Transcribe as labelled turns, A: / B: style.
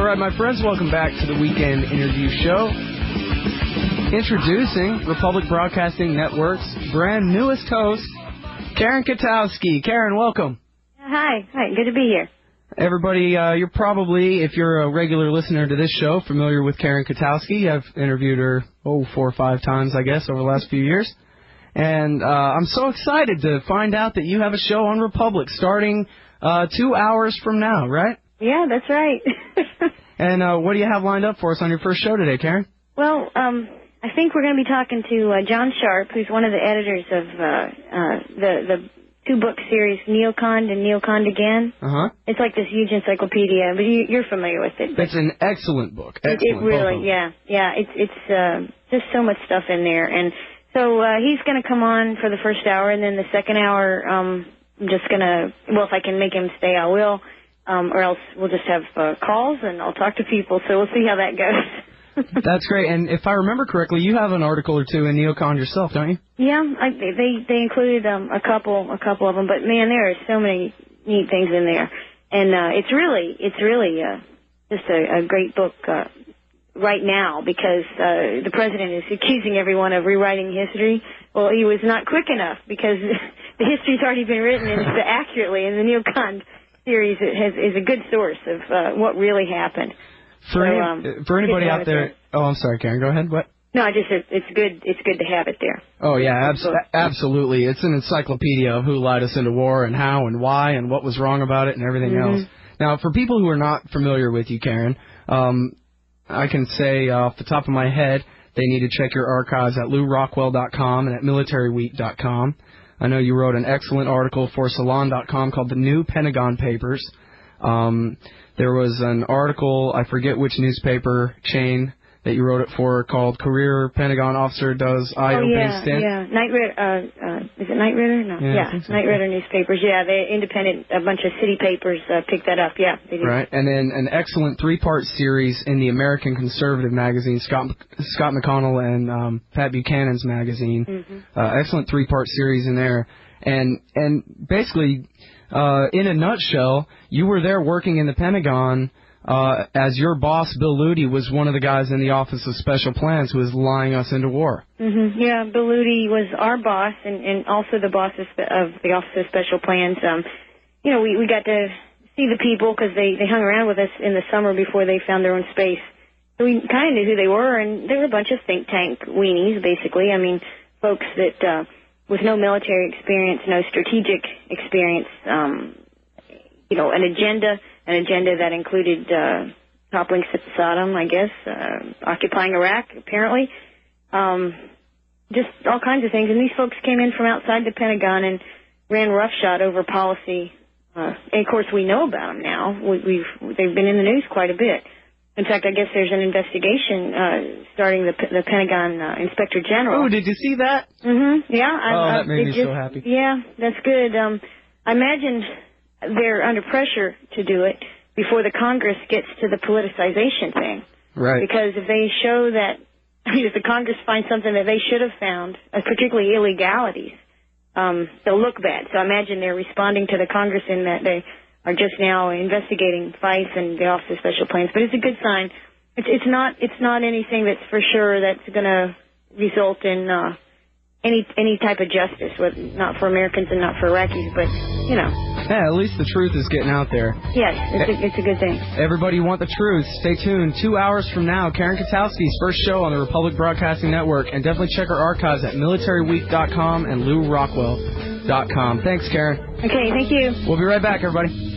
A: All right, my friends, welcome back to the Weekend Interview Show. Introducing Republic Broadcasting Network's brand newest host, Kwiatkowski. Karen, welcome.
B: Hi, good to be here.
A: Everybody, you're probably, if you're a regular listener to this show, familiar with Kwiatkowski. I've interviewed her, 4 or 5 times, I guess, over the last few years. And I'm so excited to find out that you have a show on Republic starting 2 hours from now, right?
B: Yeah, that's right.
A: And what do you have lined up for us on your first show today, Karen?
B: Well, I think we're going to be talking to John Sharp, who's one of the editors of the 2-book series Neocon and Neocon Again.
A: Uh-huh.
B: It's like this huge encyclopedia, but you're familiar with it.
A: It's an excellent book. Excellent.
B: It really, yeah. It's just so much stuff in there. And so he's going to come on for the first hour, and then the second hour, I'm just going to, well, if I can make him stay, I will, or else we'll just have calls, and I'll talk to people. So we'll see how that goes.
A: That's great. And if I remember correctly, you have an article or two in Neocon yourself, don't you?
B: Yeah, they included a couple of them, but man, there are so many neat things in there, and it's really just a great book right now because the president is accusing everyone of rewriting history. Well, he was not quick enough because the history's already been written and it's accurately, and the Neocon series is a good source of what really happened.
A: For anybody out there, I'm sorry, Karen, go ahead. What?
B: No, it's good to have it there.
A: Oh yeah, absolutely. It's an encyclopedia of who led us into war and how and why and what was wrong about it and everything else. Now, for people who are not familiar with you, Karen, I can say off the top of my head, they need to check your archives at LouRockwell.com and at MilitaryWeek.com. I know you wrote an excellent article for Salon.com called The New Pentagon Papers. There was an article, I forget which newspaper chain that you wrote it for, called Career Pentagon Officer Does Eye-Opening Stint.
B: Yeah. Night Rider, is it Night Rider? No. Yeah, so. Night Rider newspapers. Yeah, the independent, a bunch of city papers picked that up. Yeah, they did.
A: Right, and then an excellent 3-part series in the American Conservative magazine, Scott McConnell and Pat Buchanan's magazine. Excellent 3-part series in there. And basically, in a nutshell, you were there working in the Pentagon as your boss, Bill Luty, was one of the guys in the Office of Special Plans who was lying us into war.
B: Yeah, Bill Luty was our boss and also the boss of the Office of Special Plans. We got to see the people because they hung around with us in the summer before they found their own space. So we kind of knew who they were, and they were a bunch of think tank weenies, basically. I mean, folks that... with no military experience, no strategic experience, an agenda that included toppling Saddam, I guess, occupying Iraq, apparently, just all kinds of things. And these folks came in from outside the Pentagon and ran roughshod over policy. And of course, we know about them now. They've been in the news quite a bit. In fact, I guess there's an investigation starting the Pentagon Inspector General.
A: Oh, did you see that?
B: Yeah.
A: That made me so happy.
B: Yeah, that's good. I imagine they're under pressure to do it before the Congress gets to the politicization thing.
A: Right.
B: Because if they show that, if the Congress finds something that they should have found, particularly illegalities, they'll look bad. So I imagine they're responding to the Congress in that they are just now investigating FICE and the Office of Special Plans, but it's a good sign. It's not anything that's for sure that's going to result in any type of justice, not for Americans and not for Iraqis, but
A: Yeah, at least the truth is getting out there.
B: Yes, it's a good thing.
A: Everybody want the truth. Stay tuned. 2 hours from now, Kwiatkowski's first show on the Republic Broadcasting Network, and definitely check our archives at MilitaryWeek.com and LouRockwell.com. Thanks, Karen.
B: Okay, thank you.
A: We'll be right back, everybody.